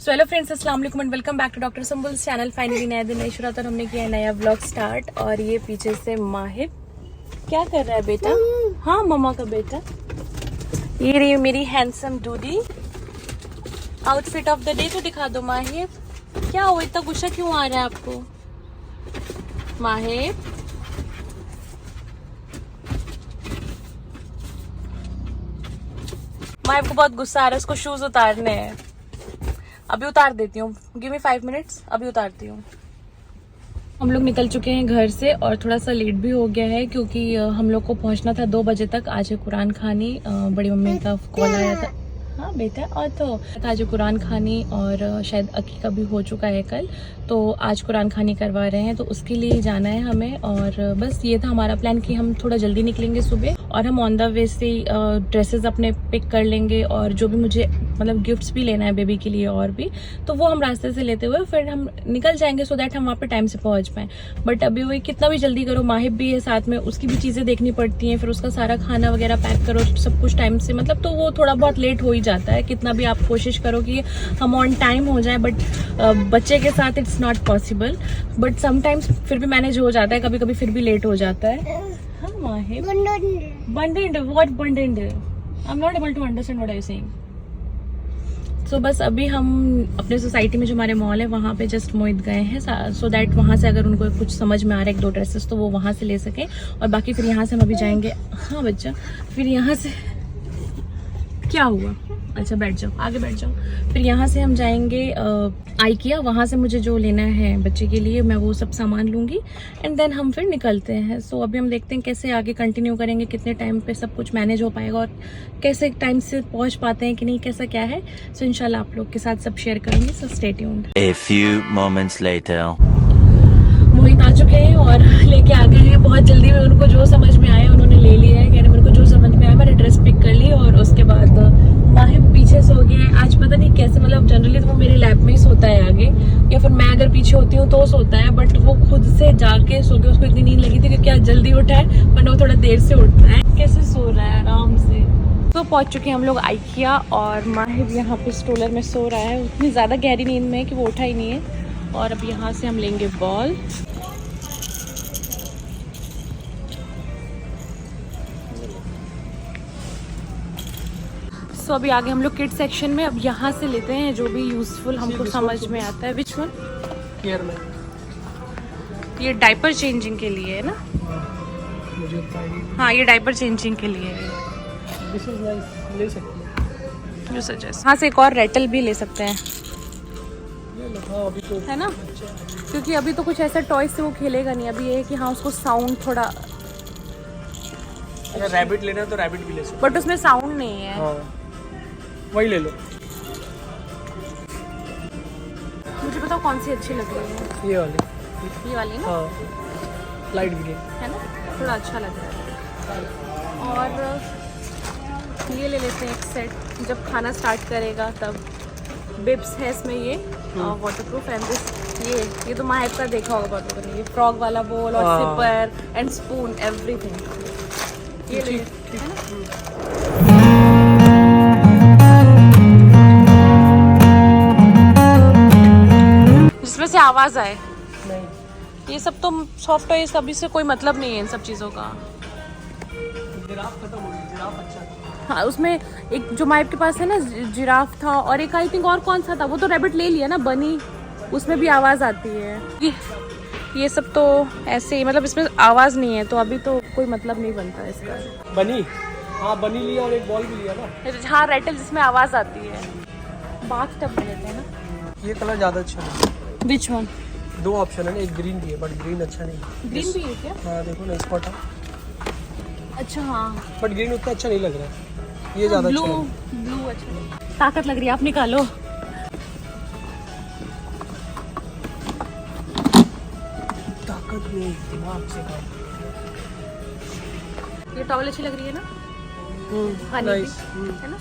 So hello friends, अस्सलाम वालेकुम and welcome back to doctor संबुल्स चैनल। फाइनली नया दिन नई शुरुआत और हमने किया है नया व्लॉग स्टार्ट। और ये पीछे से माहिर क्या कर रहा है बेटा? हाँ, मम्मा का बेटा। ये रही मेरी हैंडसम डूडी। आउटफिट ऑफ द डे तो दिखा दो माहिर। क्या हो, इतना गुस्सा क्यों आ रहा है आपको माहिर? माहिर को बहुत गुस्सा आ रहा है, उसको शूज उतारने हैं। अभी उतार देती हूँ, गिव मी 5 मिनट्स, अभी उतारती हूँ। हम लोग निकल चुके हैं घर से और थोड़ा सा लेट भी हो गया है क्योंकि हम लोग को पहुंचना था 2 बजे तक। आज कुरान खानी, बड़ी मम्मी का कॉल आया था। हाँ बेटा, और तो आज कुरान खानी और शायद अकीका भी हो चुका है कल, तो आज कुरान खानी करवा रहे हैं, तो उसके लिए जाना है हमें। और बस ये था हमारा प्लान कि हम थोड़ा जल्दी निकलेंगे सुबह और हम ऑन द वे से ड्रेसेस अपने पिक कर लेंगे और जो भी मुझे मतलब गिफ्ट्स भी लेना है बेबी के लिए और भी, तो वो हम रास्ते से लेते हुए फिर हम निकल जाएंगे सो दैट हम वहाँ पे टाइम से पहुँच पाएँ। बट अभी वही कितना भी जल्दी करो, माहिब भी है साथ में, उसकी भी चीज़ें देखनी पड़ती हैं, फिर उसका सारा खाना वगैरह पैक करो सब कुछ टाइम से, मतलब तो वो थोड़ा बहुत लेट हो ही जाता है। कितना भी आप कोशिश करो कि हम ऑन टाइम हो जाए, बट बच्चे के साथ it's not possible. But sometimes फिर भी मैनेज हो जाता है, कभी कभी फिर भी लेट हो जाता है। हाँ माहिब, बंडेंड, व्हाट बंडेंड? I am not able to understand what are you saying. So बस अभी हम अपने सोसाइटी में जो हमारे मॉल है वहाँ पे जस्ट मोहित गए हैं सो दैट वहाँ से अगर उनको कुछ समझ में आ रहा है 1-2 ड्रेसेस तो वो वहाँ से ले सके। और बाकी फिर यहाँ से हम अभी जाएंगे। हाँ बच्चा, फिर यहाँ से क्या हुआ? अच्छा बैठ जाओ, आगे बैठ जाओ। फिर यहाँ से हम जाएंगे आइकिया, वहाँ से मुझे जो लेना है बच्चे के लिए मैं वो सब सामान लूँगी एंड देन हम फिर निकलते हैं। सो अभी हम देखते हैं कैसे आगे कंटिन्यू करेंगे, कितने टाइम पे सब कुछ मैनेज हो पाएगा और कैसे टाइम से पहुँच पाते हैं कि नहीं, कैसा क्या है। सो इंशाल्लाह आप लोग के साथ सब शेयर करेंगे। So stay tuned. A few moments later. मोहित आ चुके हैं और लेके आ गए हैं बहुत जल्दी में। उनको जो समझ में आया उन्होंने ले लिया है। कह रहे मेरे को जो समझ में आया मैंने ड्रेस पिक कर ली। और उसके बाद माहिब पीछे सो गए हैं। आज पता नहीं कैसे, मतलब जनरली तो वो मेरे लैब में ही सोता है आगे, या फिर मैं अगर पीछे होती हूँ तो सोता है, बट वो खुद से जाके सो गया। उसको इतनी नींद लगी थी क्योंकि आज जल्दी उठा है, वरना वो थोड़ा देर से उठता है। कैसे सो रहा है आराम से। तो पहुंच चुके हैं हम लोग आइकिया और माहिब यहाँ पे स्ट्रोलर में सो रहा है। उतनी ज़्यादा गहरी नींद में है कि वो उठा ही नहीं है। और अब यहाँ से हम लेंगे बॉल। तो अभी आगे हम लोग किड सेक्शन में, अब यहाँ से लेते हैं जो भी यूजफुल हमको समझ में आता है। Which one? ये डायपर चेंजिंग के लिए है ना? हाँ, ये डायपर चेंजिंग के लिए है। ले सकते हैं। जो सजेस्ट, हाँ से एक और रेटल भी ले सकते हैं, अभी तो है ना? क्योंकि अभी तो कुछ ऐसा टॉय से वो खेलेगा नहीं। अभी ये है कि हाँ उसको साउंड थोड़ा, अगर रैबिट लेना है तो रैबिट भी ले सकते बट उसमें साउंड नहीं है। हाँ, वही ले लो। मुझे बताओ कौन सी अच्छी लग रही है? ये वाली ना? हाँ, लाइट ग्रीन है ना, थोड़ा अच्छा लग रहा है। और ये ले लेते हैं एक सेट, जब खाना स्टार्ट करेगा तब। बिब्स है इसमें ये वाटरप्रूफ एंड दिस ये तो माहिब का देखा होगा बहुत लोगों ने, ये फ्रॉग वाला बोल और सिपर एंड स्पून एवरीथिंग ये ले लेते हैं ना। जिसमें से आवाज आए। नहीं, ये सब तो सॉफ्ट है, सभी से कोई मतलब नहीं है इन सब चीज़ों का। जिराफ खत्म हो गई, जिराफ अच्छा था। हाँ, उसमें एक जो माइब के पास है ना जिराफ था, और एक आई थिंक और कौन सा था, वो तो रैबिट ले लिया ना, बनी, उसमें भी आवाज़ आती है। ये सब तो ऐसे ही, मतलब इसमें आवाज़ नहीं है तो अभी तो कोई मतलब नहीं बनता इसका। बनी, हाँ बनी लिया और एक बॉल भी लिया ना। हाँ, रेटल जिसमें आवाज़ आती है। बाथ टब लेते हैं ना। ये कलर ज़्यादा अच्छा है। Which one? 2 ऑप्शन है ना, एक ग्रीन भी है बट ग्रीन अच्छा नहीं है। ग्रीन भी है क्या? हाँ देखो ना, स्पॉट है। अच्छा हाँ, बट ग्रीन उतना अच्छा नहीं लग रहा है, ये ज़्यादा अच्छा है। ब्लू अच्छा। ताकत लग रही है, आप निकालो। ताकत नहीं, दिमाग से काम। ये टॉवल अच्छी लग रही है ना? हनी नाइस, है ना?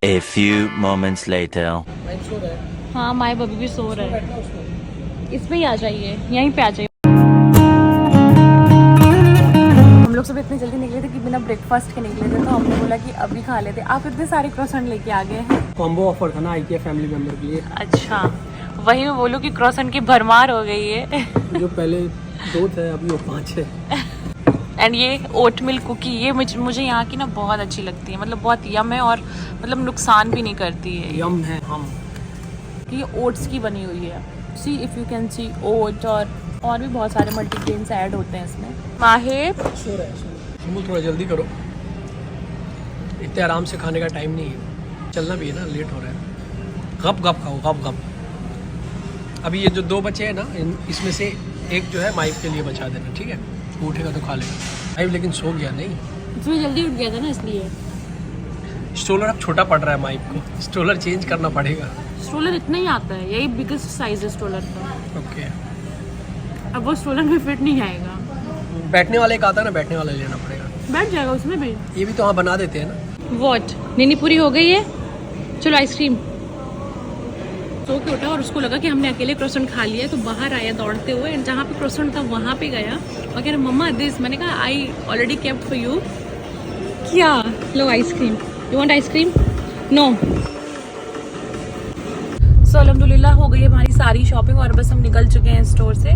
A few moments later. Nice so रहा है। हाँ, माय बबी भी सो रहा है। बैठना उसको। इसमें ही आ जाइए, यहीं पे आ जाइए। हम लोग सुबह इतनी जल्दी निकले थे कि ना ब्रेकफास्ट के निकले थे, तो हमने बोला कि अभी खा लेते। आप इतने सारे क्रॉसेंट लेके आ गए हैं। कॉम्बो ऑफर था ना IKEA फैमिली मेंबर के लिए। अच्छा, वही मैं बोलूँ कि क्रॉसेंट की भरमार हो गई है। जो पहले 2 थे अभी वो 5 है। एंड ये ओट मिल्क कुकी, ये मुझे यहाँ की ना बहुत अच्छी लगती है, मतलब बहुत यम है और मतलब नुकसान भी नहीं करती है। यम है हम। ये ओट्स की बनी हुई है। See if you can see oat, और भी बहुत सारे मल्टीग्रेन्स ऐड होते हैं इसमें। माहिर सो रहा है, सुमो थोड़ा जल्दी करो, इतने आराम से खाने का टाइम नहीं है, चलना भी है ना, लेट हो रहा है। गप गप खाओ, गप गप। अभी ये जो 2 बचे हैं ना, इसमें से एक जो है माइफ के लिए बचा देना, ठीक है? उठेगा तो खा लेगा। माइफ लेकिन सो गया नहीं, इसमें जल्दी उठ गया था ना, इसलिए। स्ट्रोलर अब छोटा पड़ रहा है माइफ को, स्ट्रोलर चेंज करना पड़ेगा। स्ट्रोलर इतना ही आता है, यही बिगेस्ट साइज है स्ट्रोलर का। ओके, अब वो स्ट्रोलर में फिट नहीं आएगा। बैठने वाले का आता है ना, बैठने वाला लेना पड़ेगा। बैठ जाएगा उसमें भी। ये भी तो हाँ बना देते हैं ना। वॉट, नीनी पूरी हो गई है, चलो आइसक्रीम। सो के उठा और उसको लगा कि हमने अकेले क्रोसेंट खा लिया, तो बाहर आया दौड़ते हुए, जहाँ पे क्रोसेंट था वहाँ पे गया और कह रहा मम्मा दिस। मैंने कहा I already kept for you. क्या? लो ice cream, you want ice cream? No. So अल्हम्दुलिल्लाह हो गई है हमारी सारी शॉपिंग और बस हम निकल चुके हैं स्टोर से।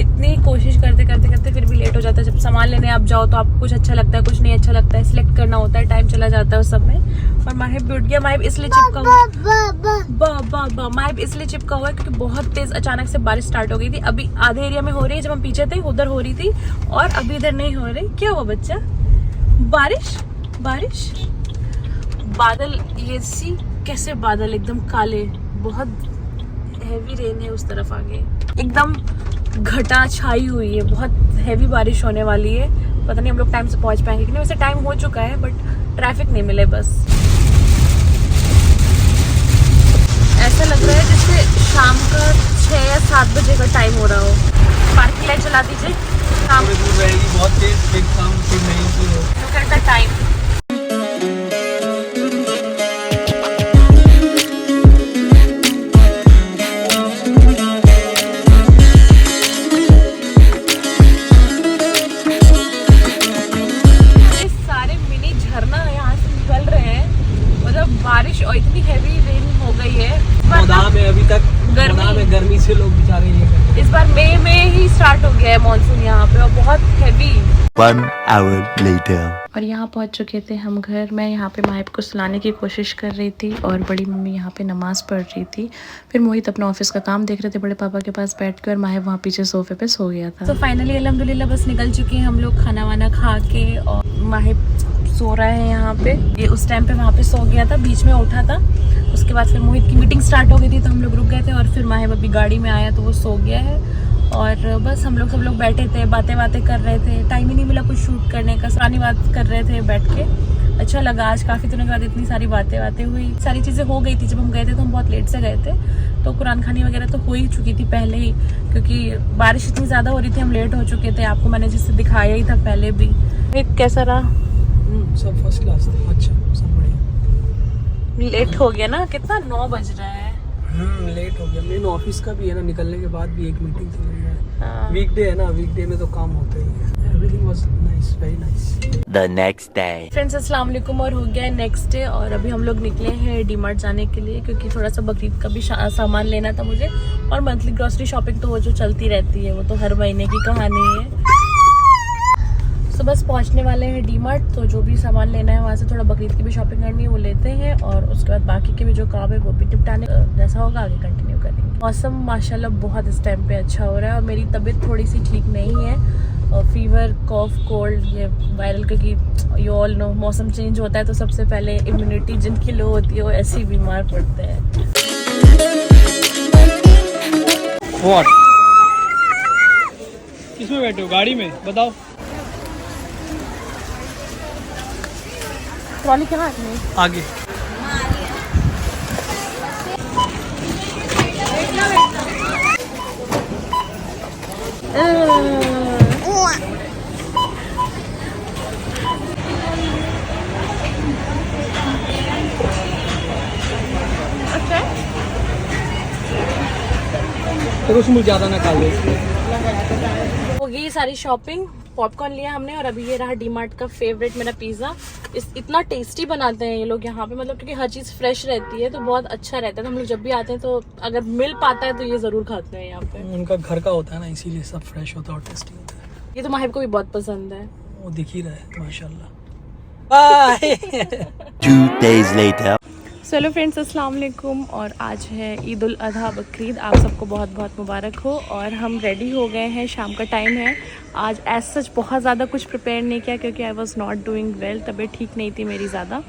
इतनी कोशिश करते करते करते फिर भी लेट हो जाता है। जब सामान लेने आप जाओ तो आपको कुछ अच्छा लगता है, कुछ नहीं अच्छा लगता है, सिलेक्ट करना होता है, टाइम चला जाता है उस सब में। और माहिब भी उठ गया। माहिब इसलिए चिपका हुआ माहिब इसलिए चिपका हुआ है क्योंकि बहुत तेज अचानक से बारिश स्टार्ट हो गई थी। अभी आधे एरिया में हो रही है, जब हम पीछे थे उधर हो रही थी और अभी इधर नहीं हो रही। क्या हुआ बच्चा? बारिश बारिश बादल, ये सी कैसे बादल एकदम काले, बहुत हैवी रेन है उस तरफ आगे, एकदम घटा छाई हुई है, बहुत हैवी बारिश होने वाली है। पता नहीं हम लोग टाइम से पहुंच पाएंगे कि नहीं। वैसे टाइम हो चुका है बट ट्रैफिक नहीं मिले बस। ऐसा लग रहा है जैसे शाम का 6 या 7 बजे का टाइम हो रहा हो। पार्किंग लाइट चला दीजिए। शाम दूर रहेगी बहुत तेज, फिर काम फिर नहीं का टाइम। बारिश और इतनी हैवी रेन हो गई है में, अभी तक गर्मी से लोग बेचारे ये कर रहे हैं। इस बार मई में ही स्टार्ट हो गया है मानसून यहाँ पे और बहुत हैवी। 1 hour later. और यहाँ पहुँच चुके थे हम घर। मैं यहाँ पे माहिब को सुलाने की कोशिश कर रही थी और बड़ी मम्मी यहाँ पे नमाज पढ़ रही थी। फिर मोहित अपना ऑफिस का काम देख रहे थे बड़े पापा के पास बैठ के और माहिब वहाँ पीछे सोफे पे सो गया था। तो फाइनली अल्हम्दुलिल्लाह बस निकल चुके हैं हम लोग खाना वाना खा के और माहिब सो रहा है यहाँ पे। ये उस टाइम पे वहाँ पे सो गया था, बीच में उठा था। उसके बाद फिर मोहित की मीटिंग स्टार्ट हो गई थी तो हम लोग रुक गए थे और फिर माहिब अभी गाड़ी में आया तो वो सो गया है। और बस हम लोग सब लोग बैठे थे, बातें कर रहे थे। टाइम ही नहीं मिला कुछ शूट करने का, सारी बात कर रहे थे बैठ के। अच्छा लगा, आज काफ़ी दिनों के बाद इतनी सारी बातें हुई। सारी चीज़ें हो गई थी। जब हम गए थे तो हम बहुत लेट से गए थे, तो कुरान खानी वगैरह तो हो ही चुकी थी पहले ही, क्योंकि बारिश इतनी ज़्यादा हो रही थी, हम लेट हो चुके थे। आपको मैंने जिससे दिखाया ही था पहले भी। कैसा रहा? सब फर्स्ट क्लास था। अच्छा, सब बढ़िया। लेट हो गया ना, कितना 9 बज रहा है। लेट हो गया। मेन ऑफिस का भी है ना, निकलने के बाद भी एक मीटिंग थी। हाँ। वीकडे है ना, वीकडे में तो काम होता ही है। Everything was nice, very nice. The next day. Friends अस्सलाम वालेकुम, और हो गया है नेक्स्ट डे और अभी हम लोग निकले हैं डीमार्ट जाने के लिए क्योंकि थोड़ा सा बकरीद का भी सामान लेना था मुझे। और मंथली ग्रॉसरी शॉपिंग तो वो जो चलती रहती है, वो तो हर महीने की कहानी है। तो बस पहुंचने वाले हैं डीमार्ट, तो जो भी सामान लेना है वहाँ से, थोड़ा बकरीद की भी शॉपिंग करनी है वो लेते हैं और उसके बाद बाकी के भी जो काम है वो भी निपटाने, जैसा होगा आगे कंटिन्यू करेंगे। मौसम माशाल्लाह बहुत इस टाइम पे अच्छा हो रहा है और मेरी तबीयत थोड़ी सी ठीक नहीं है। फीवर, कॉफ, कोल्ड, ये वायरल, क्योंकि यू ऑल नो मौसम चेंज होता है तो सबसे पहले इम्यूनिटी जिनकी लो होती है वो ऐसे ही बीमार पड़ते हैं। व्हाट? किसमें बैठे हो? गाड़ी में? बताओ। ट्रॉली कहाँ है? आगे। तो उसमें ज़्यादा ना खा ले। हो गई सारी शॉपिंग पॉपकॉर्न लिया हमने और अभी ये रहा डीमार्ट का फेवरेट मेरा पिज़्ज़ा। इतना टेस्टी बनाते हैं ये लोग यहाँ पे, मतलब क्योंकि हर चीज़ फ्रेश रहती है तो बहुत अच्छा रहता है। तो हम लोग जब भी आते हैं तो अगर मिल पाता है तो ये ज़रूर खाते हैं यहाँ पे। उनका घर का होता है ना, इसीलिए सब फ्रेश होता है और टेस्टी होता है। ये तो माहिब को भी बहुत पसंद है। वो दिख ही रहा है माशाल्लाह। बाय। 2 days later. चलो फ्रेंड्स, अस्सलाम वालेकुम। और आज है ईद उल अधा बकरीद, आप सबको बहुत बहुत मुबारक हो। और हम रेडी हो गए हैं, शाम का टाइम है। आज एज सच बहुत ज़्यादा कुछ प्रिपेयर नहीं किया क्योंकि I was not doing well, तबीयत ठीक नहीं थी मेरी ज़्यादा।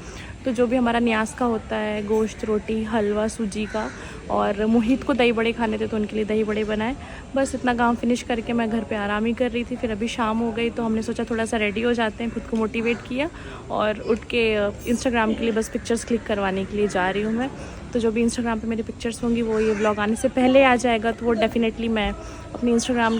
तो जो भी हमारा न्याज का होता है, गोश्त, रोटी, हलवा सूजी का, और मुहित को दही बड़े खाने थे तो उनके लिए दही बड़े बनाए। बस इतना काम फिनिश करके मैं घर पे आराम ही कर रही थी। फिर अभी शाम हो गई तो हमने सोचा थोड़ा सा रेडी हो जाते हैं, खुद को मोटिवेट किया और उठ के इंस्टाग्राम के लिए बस पिक्चर्स क्लिक करवाने के लिए जा रही हूँ मैं। तो जो भी इंस्टाग्राम पे मेरी पिक्चर्स होंगी वो ये व्लॉग आने से पहले आ जाएगा, तो वो डेफिनेटली मैं अपनी इंस्टाग्राम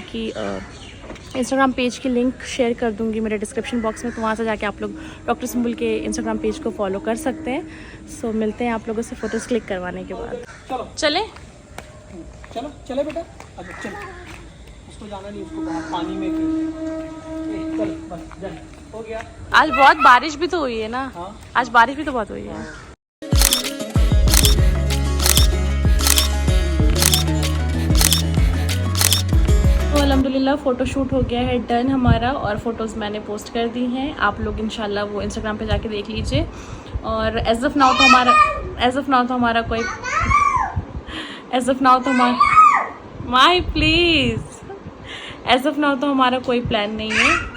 पेज की लिंक शेयर कर दूंगी मेरे डिस्क्रिप्शन बॉक्स में, तो वहाँ से जाके आप लोग डॉक्टर सुंबुल के इंस्टाग्राम पेज को फॉलो कर सकते हैं। सो मिलते हैं आप लोगों से फ़ोटोज़ क्लिक करवाने के बाद। चलो चले चलो चले बेटा, अच्छा चलो। उसको जाना नहीं, उसको बाहर पानी में चल, बस जा, हो गया। आज बहुत बारिश भी तो हुई है ना। हाँ। आज बारिश भी तो बहुत हुई है। तो अल्हम्दुलिल्लाह फ़ोटोशूट हो गया है डन हमारा, और फ़ोटोज़ मैंने पोस्ट कर दी हैं। आप लोग इंशाल्लाह वो इंस्टाग्राम पे जाके देख लीजिए। और एज़ ऑफ़ नाउ तो हमारा कोई प्लान नहीं है।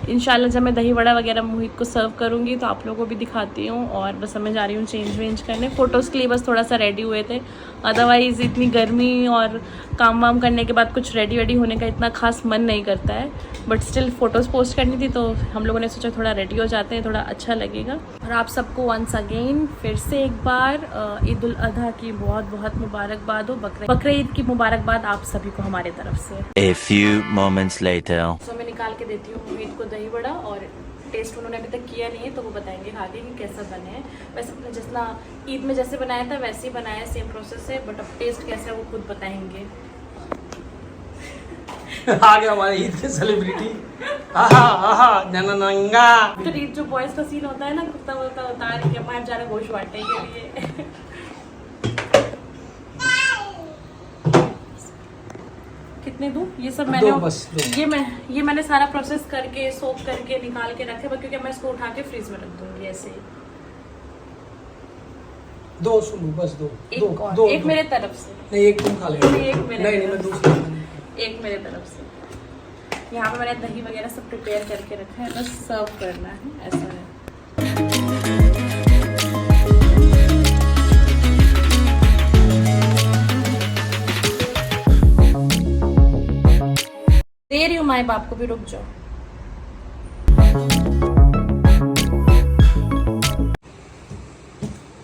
इंशाल्लाह जब मैं दही वड़ा वगैरह मोहित को सर्व करूँगी तो आप लोगों को भी दिखाती हूँ। और बस मैं जा रही हूँ चेंज वेंज करने। फ़ोटोज़ के लिए बस थोड़ा सा रेडी हुए थे, अदरवाइज़ इतनी गर्मी और काम वाम करने के बाद कुछ रेडी होने का इतना खास मन नहीं करता है। बट स्टिल फ़ोटोज़ पोस्ट करनी थी तो हम लोगों ने सोचा थोड़ा रेडी हो जाते हैं, थोड़ा अच्छा लगेगा। और आप सबको वंस अगेन फिर से एक बार ईद उल अधा की बहुत बहुत मुबारकबाद हो, बकरीद की मुबारकबाद आप सभी को हमारे तरफ से। A few moments later. तो मैं निकाल के देती हूँ मोहित को दही बड़ा, और टेस्ट उन्होंने अभी तक किया नहीं है तो वो बताएंगे खा के कि कैसा बने हैं। वैसे अपने जितना ईद में जैसे बनाया था वैसे ही बनाया है, सेम प्रोसेस है, बट अब टेस्ट कैसा है वो खुद बताएंगे। आ गया हमारे ईद के सेलिब्रिटी। आहा नंगा। तो ईद जो बॉयज का सीन होता है ना, कुत्ता वुत्ता उतार के मार जा रहा गोश्त बांटने के लिए। कितने दूं? ये सब मैंने दो। ये मैंने सारा प्रोसेस करके सोक करके निकाल के रखे, क्योंकि मैं इसको उठा के फ्रीज में रख दूंगी ऐसे ही। दो सुनो, बस दो। एक मेरे तरफ से। नहीं, एक तुम खा लेना। एक मेरे नहीं मैं दूसरा। एक मेरे तरफ से। यहाँ पे मैंने दही वगैरह सब प्रिपेयर करके रखा है, बस सर्व करना है, ऐसा है। दे रही हूँ माए बाप को भी, रुक जाओ।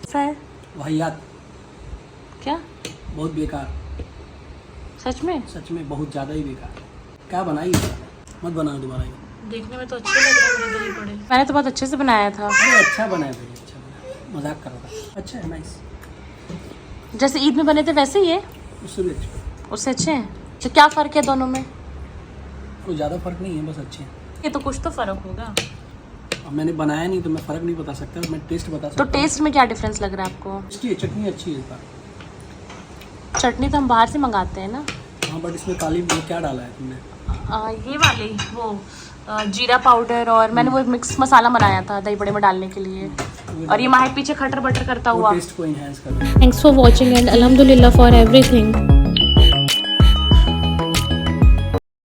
कैसा है? वाहियात। क्या? बहुत बेकार। सच में? सच में बहुत ज्यादा ही बेकार। क्या बनाई है? मत बनाओ दोबारा। देखने में तो अच्छे लग रहे हैं दही बड़े। मैंने तो बहुत अच्छे से बनाया था। अरे अच्छा बनाया भाई, अच्छा बनाया। मजाक कर रहा था। अच्छा है, नाइस। जैसे ईद में बने थे वैसे ही है? उससे भी अच्छे। उससे अच्छे हैं? तो क्या फ़र्क है दोनों में? कोई ज़्यादा फर्क नहीं है, बस अच्छे हैं। ये तो कुछ तो फ़र्क होगा। अब मैंने बनाया नहीं तो मैं फ़र्क नहीं बता सकता, मैं टेस्ट बता सकता तो टेस्ट में क्या डिफरेंस लग रहा है आपको? इसकी चटनी अच्छी है इसका। चटनी तो हम बाहर से मंगाते हैं ना। हाँ, बट इसमें काली मिर्च क्या डाला है तुमने? ये वाली वो जीरा पाउडर, और मैंने वो एक मिक्स मसाला बनाया था दही बड़े में डालने के लिए। और ये माहिर पीछे खटर बटर करता हुआ टेस्ट को एनहांस कर। थैंक्स फॉर वॉचिंग एंड अल्हम्दुलिल्लाह फॉर एवरीथिंग।